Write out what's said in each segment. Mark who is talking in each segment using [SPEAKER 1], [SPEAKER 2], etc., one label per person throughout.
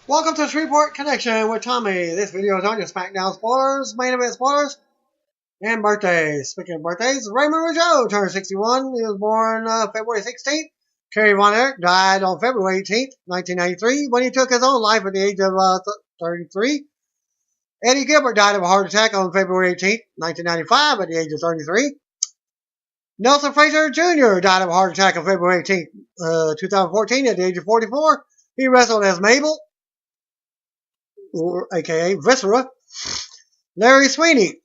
[SPEAKER 1] Welcome to Shreveport Connection with Tommy. This video is on your SmackDown spoilers, main event spoilers, and birthdays. Speaking of birthdays, Raymond Rougeau turned 61. He was born February 16th. Kerry Von Erich died on February 18th, 1993, when he took his own life at the age of 33. Eddie Gilbert died of a heart attack on February 18th, 1995, at the age of 33. Nelson Frazier Jr. died of a heart attack on February 18th, 2014, at the age of 44. He wrestled as Mabel, aka Viscera. Larry Sweeney,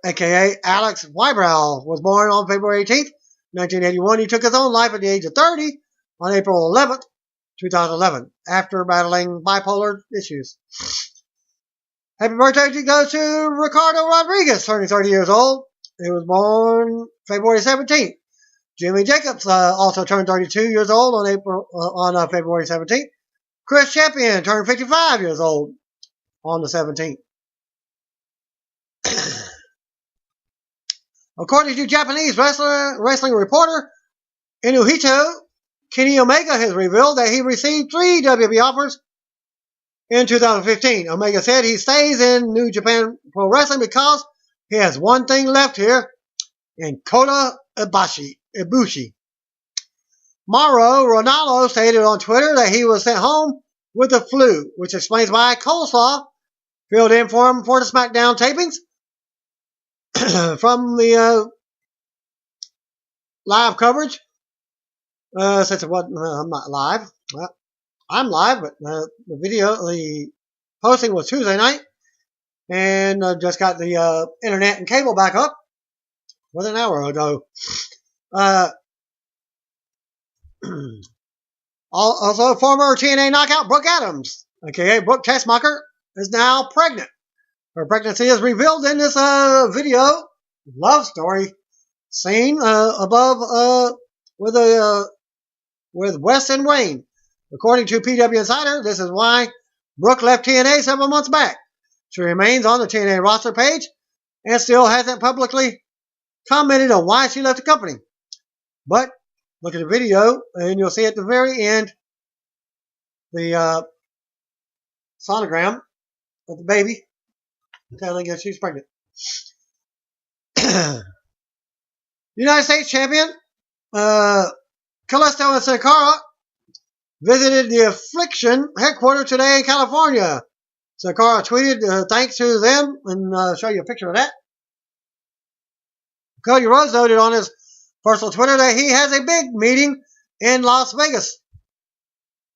[SPEAKER 1] aka Alex Wybrow, was born on February 18th, 1981. He took his own life at the age of 30 on April 11th, 2011, after battling bipolar issues. Happy birthday goes to Ricardo Rodriguez, turning 30 years old. He was born February 17th. Jimmy Jacobs also turned 32 years old on February 17th. Chris Champion turned 55 years old on the 17th. According to Japanese wrestling reporter Inuhito, Kenny Omega has revealed that he received 3 WWE offers in 2015. Omega said he stays in New Japan Pro Wrestling because he has one thing left here in Kota Ibushi. Mauro Ronaldo stated on Twitter that he was sent home with the flu, which explains why Coleslaw filled in for him for the SmackDown tapings from the live coverage. Since it wasn't, I'm not live. Well, I'm live, but the posting was Tuesday night, and just got the internet and cable back up with an hour ago. Also, former TNA knockout Brooke Adams, aka Brooke Tessmacher, is now pregnant. Her pregnancy is revealed in this video love story scene above with Wes and Wayne. According to PW Insider, this is why Brooke left TNA several months back. She remains on the TNA roster page and still hasn't publicly commented on why she left the company. But look at the video, and you'll see at the very end the sonogram of the baby telling us she's pregnant. United States champion Kalisto and Sin Cara visited the Affliction headquarters today in California. Sin Cara tweeted thanks to them, and show you a picture of that. Cody Rhodes noted on his personal Twitter that he has a big meeting in Las Vegas.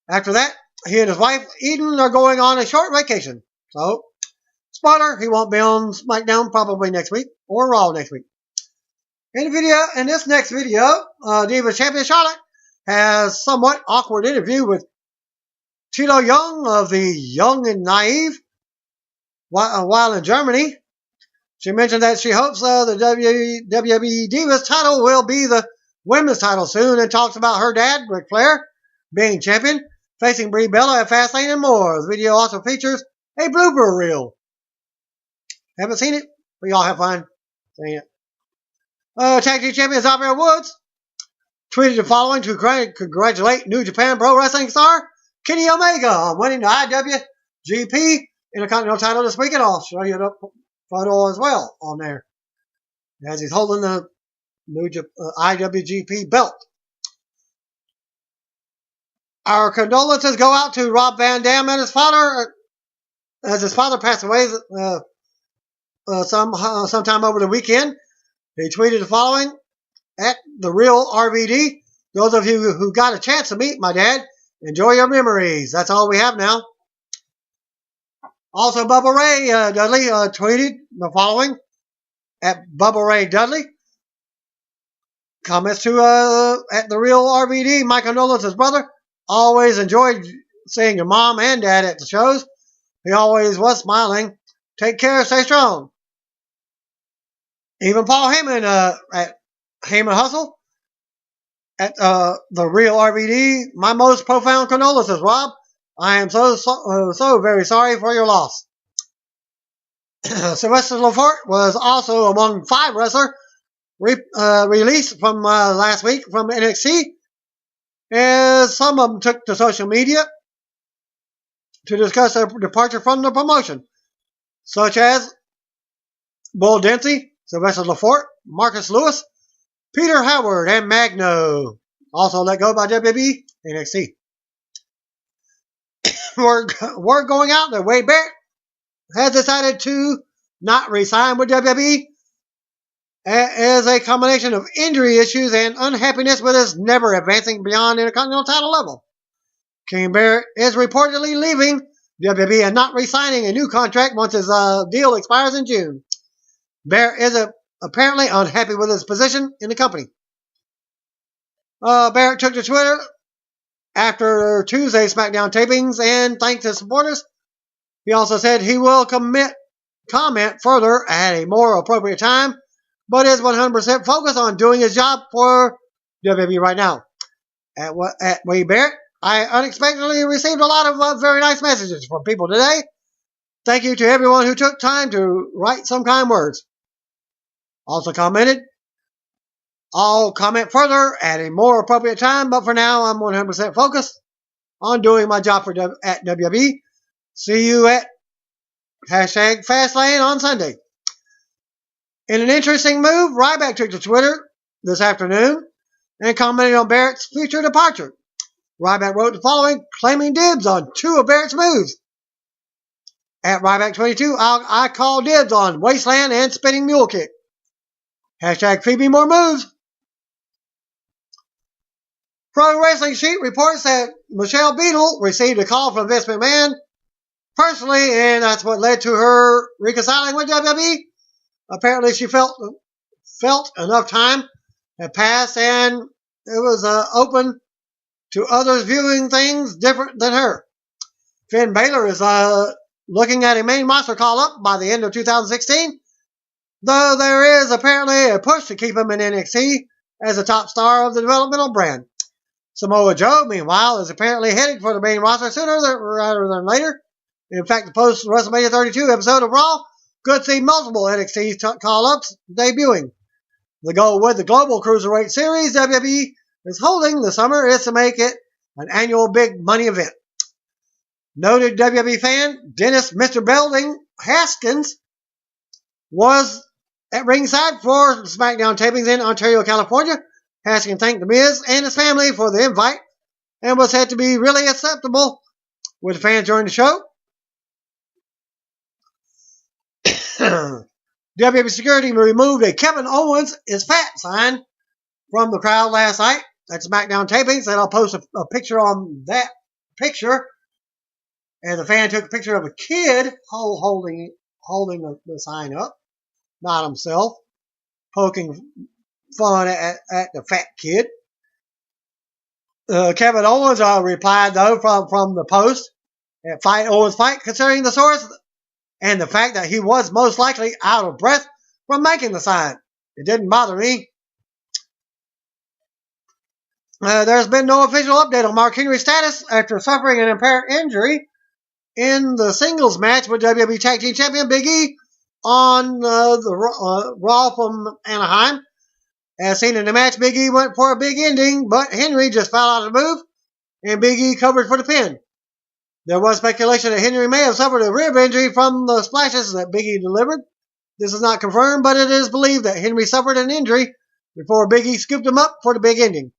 [SPEAKER 1] After that, he and his wife Eden are going on a short vacation. So, spoiler, he won't be on SmackDown probably next week or Raw next week. In this next video, Divas Champion Charlotte has somewhat awkward interview with Tito Young of the Young and Naive while in Germany. She mentioned that she hopes the WWE Divas title will be the women's title soon, and talks about her dad, Ric Flair, being champion, facing Brie Bella at Fastlane, and more. The video also features a blooper reel. Haven't seen it, but y'all have fun seeing it. Tag Team Champion Xaviar Woods tweeted the following to congratulate New Japan Pro Wrestling star Kenny Omega on winning the IWGP Intercontinental title this weekend. I'll show you the photo as well on there as he's holding the new IWGP belt. Our condolences go out to Rob Van Dam and his father, as his father passed away sometime over the weekend. He tweeted the following at the real RVD: those of you who got a chance to meet my dad, enjoy your memories. That's all we have now. Also, Bubba Ray Dudley tweeted the following at Bubba Ray Dudley. Comments to at the real RVD: my condolences, brother. Always enjoyed seeing your mom and dad at the shows. He always was smiling. Take care, stay strong. Even Paul Heyman at Heyman Hustle at the real RVD: my most profound condolences, Rob. I am so very sorry for your loss. Sylvester Lefort was also among 5 wrestlers released from last week from NXT, as some of them took to social media to discuss their departure from the promotion, such as Bull Dempsey, Sylvester Lefort, Marcus Lewis, Peter Howard, and Magno. Also let go by WWE NXT. Word going out that Wade Barrett has decided to not re-sign with WWE as a combination of injury issues and unhappiness with his never advancing beyond Intercontinental title level. King Barrett is reportedly leaving WWE and not re-signing a new contract once his deal expires in June. Barrett is apparently unhappy with his position in the company. Barrett took to Twitter after Tuesday's SmackDown tapings and thanked his supporters. He also said he will comment further at a more appropriate time, but is 100% focused on doing his job for WWE right now. At Wade Barrett, I unexpectedly received a lot of very nice messages from people today. Thank you to everyone who took time to write some kind words. Also commented, I'll comment further at a more appropriate time, but for now I'm 100% focused on doing my job at WWE. See you at #Fastlane on Sunday. In an interesting move, Ryback took to Twitter this afternoon and commented on Barrett's future departure. Ryback wrote the following, claiming dibs on 2 of Barrett's moves. At Ryback22, I call dibs on Wasteland and Spinning Mule Kick. #Feed me more moves. Pro Wrestling Sheet reports that Michelle Beadle received a call from Vince McMahon personally, and that's what led to her reconciling with WWE. Apparently, she felt enough time had passed, and it was open to others viewing things different than her. Finn Balor is looking at a main roster call-up by the end of 2016, though there is apparently a push to keep him in NXT as a top star of the developmental brand. Samoa Joe, meanwhile, is apparently headed for the main roster sooner rather than later. In fact, the post-WrestleMania 32 episode of Raw could see multiple NXT call-ups debuting. The goal with the Global Cruiserweight Series WWE is holding this summer is to make it an annual big money event. Noted WWE fan Dennis Mr. Belding Haskins was at ringside for SmackDown tapings in Ontario, California. Haskins thanked The Miz and his family for the invite and was said to be really acceptable with the fans during the show. WWE security removed a Kevin Owens is fat sign from the crowd last night at SmackDown tapings, and I'll post a picture on that picture. And the fan took a picture of a kid holding the sign up, not himself, poking fun at the fat kid. Kevin Owens replied, though, from the post at Fight Owens Fight, considering the source and the fact that he was most likely out of breath from making the sign. It didn't bother me. There's been no official update on Mark Henry's status after suffering an apparent injury in the singles match with WWE Tag Team Champion Big E on the Raw from Anaheim. As seen in the match, Big E went for a big ending, but Henry just fell out of the move, and Big E covered for the pin. There was speculation that Henry may have suffered a rib injury from the splashes that Big E delivered. This is not confirmed, but it is believed that Henry suffered an injury before Big E scooped him up for the big ending.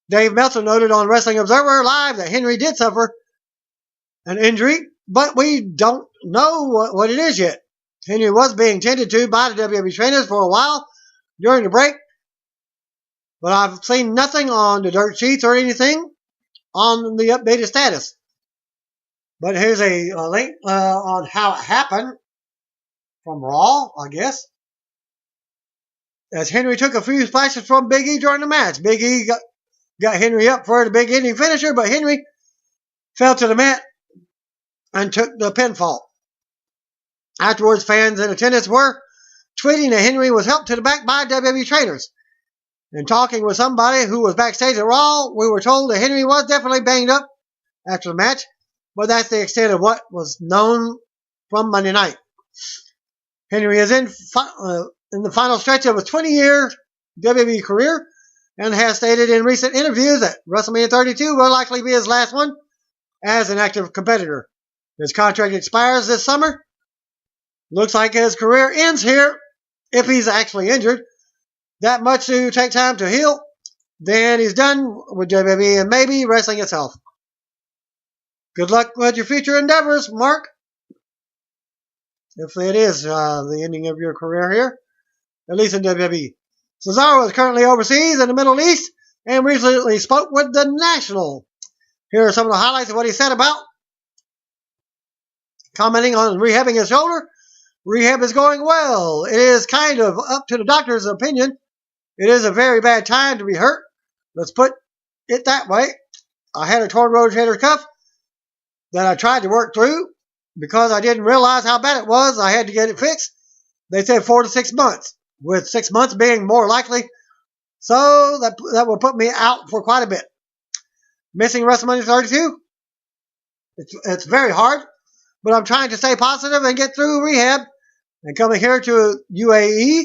[SPEAKER 1] Dave Meltzer noted on Wrestling Observer Live that Henry did suffer an injury, but we don't know what it is yet. Henry was being tended to by the WWE trainers for a while during the break, but I've seen nothing on the dirt sheets or anything on the updated status. But here's a link on how it happened from Raw, I guess. As Henry took a few splashes from Big E during the match. Big E got Henry up for the big ending finisher, but Henry fell to the mat and took the pinfall. Afterwards, fans in attendance were tweeting that Henry was helped to the back by WWE trainers. And talking with somebody who was backstage at Raw, we were told that Henry was definitely banged up after the match, but that's the extent of what was known from Monday night. Henry is in the final stretch of a 20-year WWE career and has stated in recent interviews that WrestleMania 32 will likely be his last one. as an active competitor. His contract expires this summer. Looks like his career ends here if he's actually injured. That much to take time to heal. Then he's done with WWE and maybe wrestling itself. Good luck with your future endeavors, Mark. If it is the ending of your career here, at least in WWE. Cesaro is currently overseas in the Middle East and recently spoke with the National. Here are some of the highlights of what he said about commenting on rehabbing his shoulder. Rehab is going well. It is kind of up to the doctor's opinion. It is a very bad time to be hurt. Let's put it that way. I had a torn rotator cuff that I tried to work through. Because I didn't realize how bad it was, I had to get it fixed. They said 4 to 6 months, with 6 months being more likely. So that will put me out for quite a bit. Missing WrestleMania 32? It's very hard, but I'm trying to stay positive and get through rehab. And coming here to UAE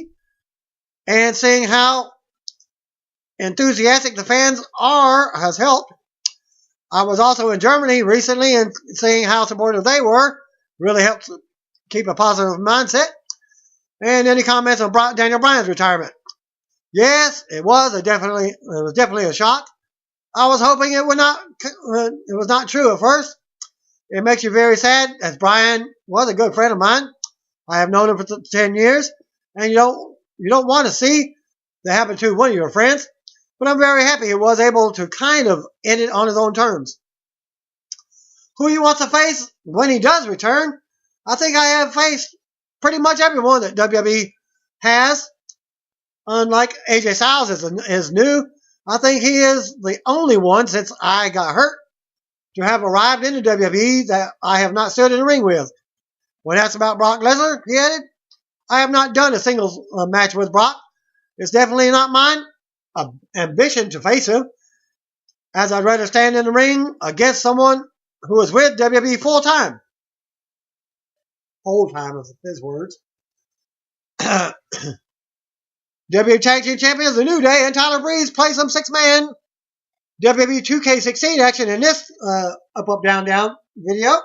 [SPEAKER 1] and seeing how enthusiastic the fans are has helped. I was also in Germany recently and seeing how supportive they were really helped keep a positive mindset. And any comments on Daniel Bryan's retirement? Yes, it was definitely a shock. I was hoping it was not true at first. It makes you very sad, as Bryan was a good friend of mine. I have known him for 10 years, and you don't want to see that happen to one of your friends. But I'm very happy he was able to kind of end it on his own terms. Who he wants to face when he does return? I think I have faced pretty much everyone that WWE has. Unlike AJ Styles is new, I think he is the only one since I got hurt to have arrived into WWE that I have not stood in the ring with. When asked about Brock Lesnar, he added, I have not done a singles match with Brock. It's definitely not mine. Ambition to face him, as I'd rather stand in the ring against someone who is with WWE full time. Full time is his words. WWE Tag Team Champions, The New Day, and Tyler Breeze play some 6-man WWE 2K16 action in this up, down, down video.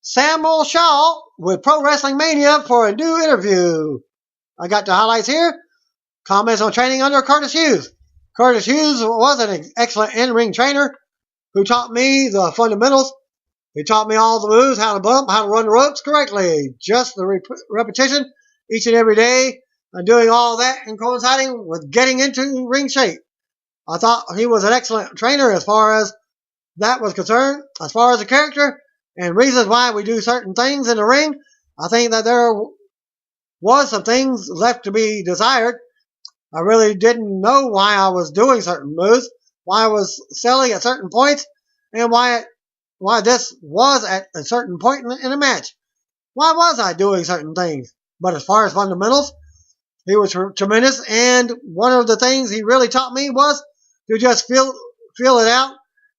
[SPEAKER 1] Samuel Shaw with Pro Wrestling Mania for a new interview. I got the highlights here. Comments on training under Curtis Hughes. Curtis Hughes was an excellent in-ring trainer who taught me the fundamentals. He taught me all the moves, how to bump, how to run the ropes correctly. Just the repetition each and every day and doing all that and coinciding with getting into ring shape. I thought he was an excellent trainer as far as that was concerned. As far as the character and reasons why we do certain things in the ring, I think that there was some things left to be desired. I really didn't know why I was doing certain moves, why I was selling at certain points, and why this was at a certain point in a match. Why was I doing certain things? But as far as fundamentals, he was tremendous, and one of the things he really taught me was to just feel it out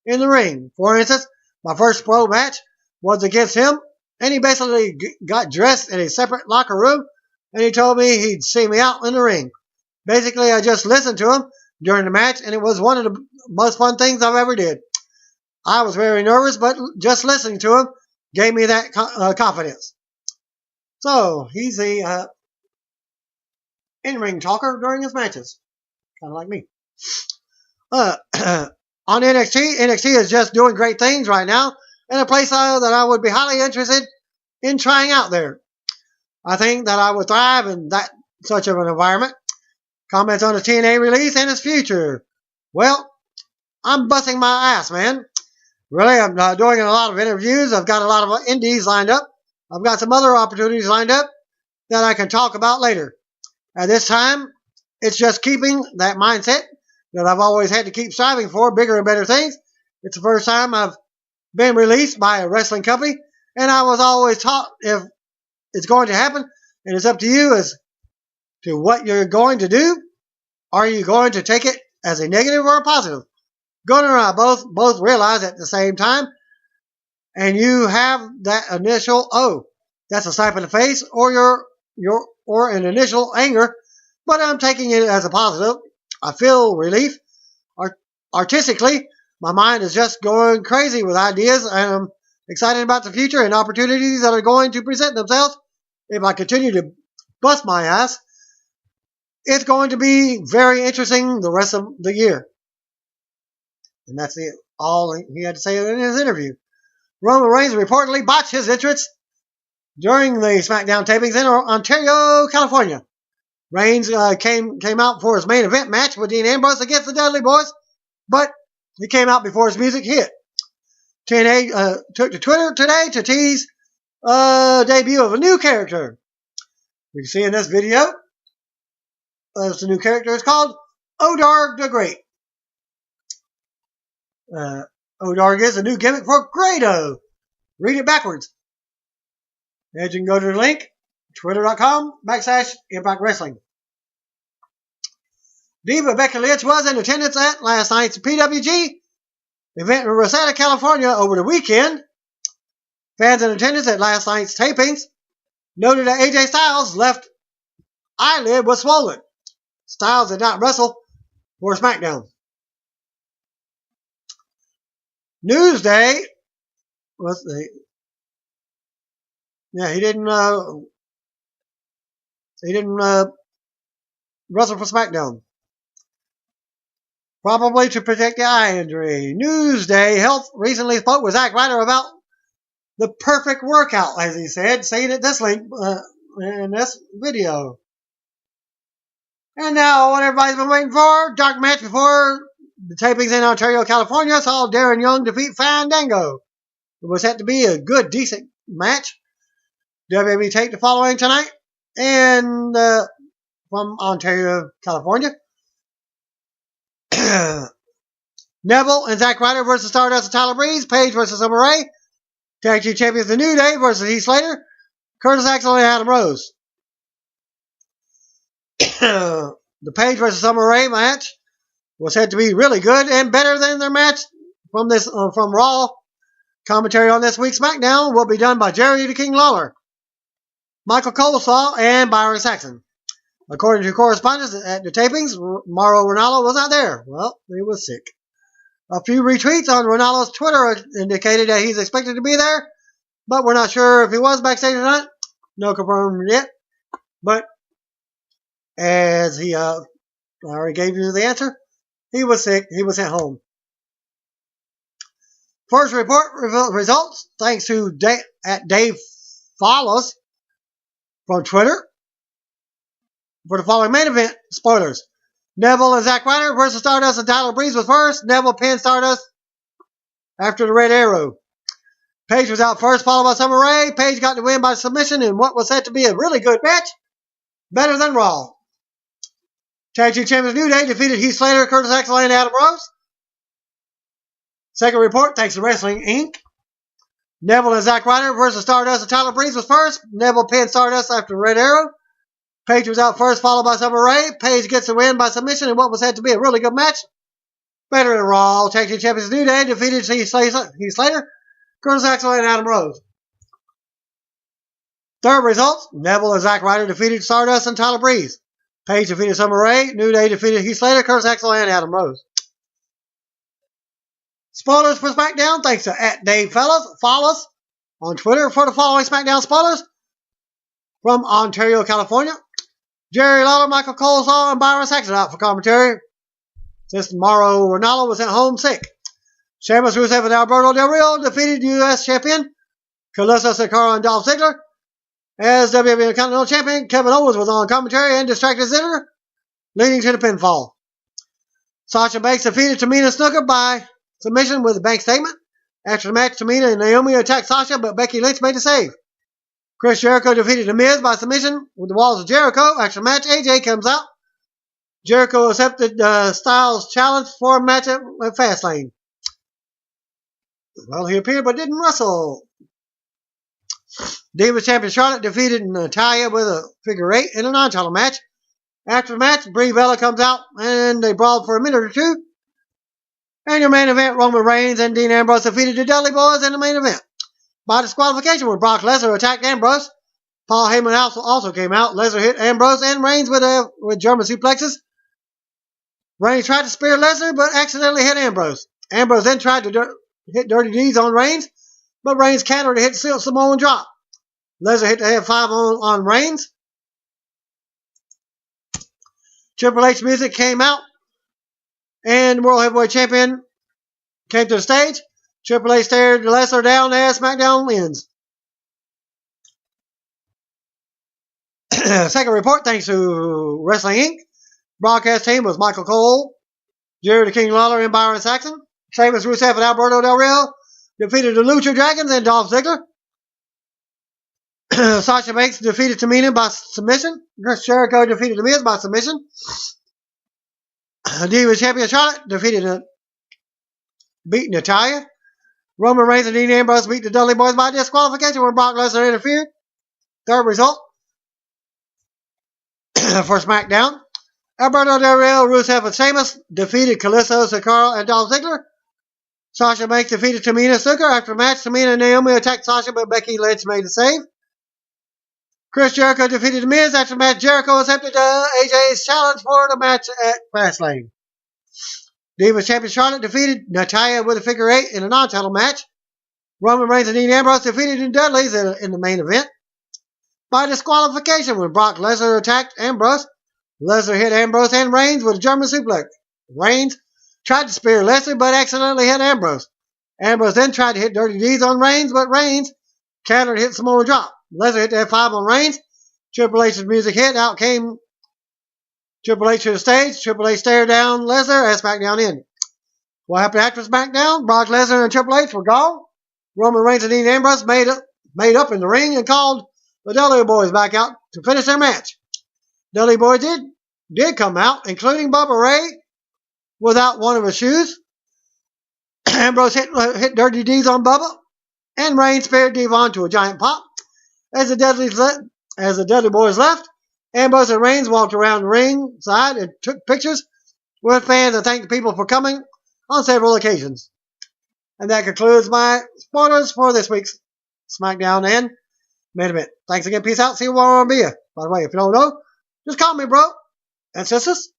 [SPEAKER 1] in the ring. For instance, my first pro match was against him, and he basically got dressed in a separate locker room, and he told me he'd see me out in the ring. Basically, I just listened to him during the match, and it was one of the most fun things I've ever did. I was very nervous, but just listening to him gave me that confidence. So, he's a in-ring talker during his matches. Kind of like me. On NXT is just doing great things right now, and a place that I would be highly interested in trying out there. I think that I would thrive in that such of an environment. Comments on the TNA release and its future. Well, I'm busting my ass, man. Really, I'm doing a lot of interviews. I've got a lot of indies lined up. I've got some other opportunities lined up that I can talk about later. At this time, it's just keeping that mindset that I've always had to keep striving for, bigger and better things. It's the first time I've been released by a wrestling company, and I was always taught if it's going to happen, and it's up to you as to what you're going to do. Are you going to take it as a negative or a positive? Gunnar and I both realize at the same time, and you have that initial, oh, that's a slap in the face, or or an initial anger, but I'm taking it as a positive. I feel relief. Artistically, My mind is just going crazy with ideas, and I'm excited about the future and opportunities that are going to present themselves if I continue to bust my ass. It's going to be very interesting the rest of the year. And that's all he had to say in his interview. Roman Reigns reportedly botched his entrance during the SmackDown tapings in Ontario, California. Reigns came out for his main event match with Dean Ambrose against the Dudley Boys, but he came out before his music hit. TNA took to Twitter today to tease debut of a new character. You can see in this video, the new character is called Odarg the Great. Odarg is a new gimmick for Grado. Read it backwards. And you can go to the link, twitter.com/Impact Wrestling. Diva Becky Lynch was in attendance at last night's PWG event in Rosetta, California over the weekend. Fans in attendance at last night's tapings noted that AJ Styles' left eyelid was swollen. Styles did not wrestle for SmackDown. Newsday was he didn't wrestle for SmackDown. Probably to protect the eye injury. Newsday Health recently spoke with Zack Ryder about the perfect workout, as he said, saying at this link in this video. And now what everybody's been waiting for, dark match before the tapings in Ontario, California, saw Darren Young defeat Fandango. It was set to be a good, decent match. WWE taped the following tonight, and from Ontario, California. Neville and Zack Ryder versus Stardust and Tyler Breeze. Paige versus Summer Rae. Tag Team Champions The New Day versus Heath Slater. Curtis Axel and Adam Rose. The Paige versus Summer Rae match was said to be really good and better than their match from Raw. Commentary on this week's SmackDown will be done by Jerry the King Lawler, Michael Colesaw, and Byron Saxon. According to correspondents at the tapings, Mauro Ranallo was not there. Well, he was sick. A few retweets on Ranallo's Twitter indicated that he's expected to be there, but we're not sure if he was backstage or not. No confirmed yet. But as he I already gave you the answer, he was sick. He was sent home. First report results thanks to Dave Follows from Twitter. For the following main event, spoilers. Neville and Zack Ryder versus Stardust and Tyler Breeze was first. Neville pinned Stardust after the red arrow. Paige was out first, followed by Summer Rae. Paige got the win by submission in what was said to be a really good match. Better than Raw. Tag Team Champions New Day defeated Heath Slater, Curtis Axel, and Adam Rose. Second report, thanks to Wrestling Inc. Neville and Zack Ryder versus Stardust and Tyler Breeze was first. Neville pinned Stardust after the red arrow. Paige was out first, followed by Summer Rae. Paige gets the win by submission in what was said to be a really good match. Better than Raw. Tag Team Champions New Day defeated Heath Slater, Curtis Axel, and Adam Rose. Third results, Neville and Zack Ryder defeated Stardust and Tyler Breeze. Paige defeated Summer Rae. New Day defeated Heath Slater, Curtis Axel, and Adam Rose. Spoilers for SmackDown, thanks to @DaveFollows on Twitter for the following SmackDown spoilers. From Ontario, California, Jerry Lawler, Michael Colesaw, and Byron Saxon out for commentary, since Mauro Ranallo was at home sick. Sheamus, Rusev, and Alberto Del Rio defeated U.S. Champion Kalisto Sakara and Dolph Ziggler. As WWE Continental Champion, Kevin Owens was on commentary and distracted Ziggler, leading to the pinfall. Sasha Banks defeated Tamina Snuka by submission with a bank statement. After the match, Tamina and Naomi attacked Sasha, but Becky Lynch made the save. Chris Jericho defeated The Miz by submission with the Walls of Jericho. After the match, AJ comes out. Jericho accepted Styles' challenge for a match at Fastlane. Well, he appeared but didn't wrestle. Divas Champion Charlotte defeated Natalya with a figure 8 in a non-title match. After the match, Brie Bella comes out and they brawled for a minute or two. And your main event, Roman Reigns and Dean Ambrose defeated the Dudley Boys in the main event by disqualification when Brock Lesnar attacked Ambrose. Paul Heyman also came out. Lesnar hit Ambrose and Reigns with German suplexes. Reigns tried to spear Lesnar but accidentally hit Ambrose. Ambrose then tried to hit Dirty D's on Reigns, but Reigns countered to hit Samoan drop. Lesnar hit the F5 on Reigns. Triple H music came out, and World Heavyweight Champion came to the stage. Triple H stared Lesnar down as SmackDown ends. Second report, thanks to Wrestling Inc. Broadcast team was Michael Cole, Jerry the King Lawler, and Byron Saxton. Sheamus, Rusev, and Alberto Del Rio defeated the Luchadragons and Dolph Ziggler. Sasha Banks defeated Tamina by submission. Chris Jericho defeated The Miz by submission. Divas Champion Charlotte beat Natalya. Roman Reigns and Dean Ambrose beat the Dudley Boys by disqualification when Brock Lesnar interfered. Third result for SmackDown. Alberto Del Rio, Rusev, and Sheamus defeated Kalisto, Sakara, and Dolph Ziggler. Sasha Banks defeated Tamina Snuka. After the match, Tamina and Naomi attacked Sasha, but Becky Lynch made the save. Chris Jericho defeated The Miz. After the match, Jericho accepted AJ's challenge for the match at Fastlane. Divas Champion Charlotte defeated Natalya with a figure 8 in a non-title match. Roman Reigns and Dean Ambrose defeated the Dudleys in the main event by disqualification when Brock Lesnar attacked Ambrose. Lesnar hit Ambrose and Reigns with a German suplex. Reigns tried to spear Lesnar but accidentally hit Ambrose. Ambrose then tried to hit Dirty D's on Reigns, but Reigns countered hit Samoan drop. Lesnar hit the F5 on Reigns. Triple H's music hit. Out came Triple H to the stage. Triple H stared down Lesnar as SmackDown ended. What happened after SmackDown? Brock Lesnar and Triple H were gone. Roman Reigns and Dean Ambrose made up in the ring and called the Dudley Boys back out to finish their match. Dudley Boys did come out, including Bubba Ray, without one of his shoes. Ambrose hit Dirty D's on Bubba, and Reigns speared Devon to a giant pop. As the Dudley Boys left, Ambrose and Reigns walked around the ring side and took pictures with fans and thanked the people for coming on several occasions. And that concludes my spoilers for this week's SmackDown and main event. Thanks again. Peace out. See you tomorrow on Via. By the way, if you don't know, just call me, bro and sisters.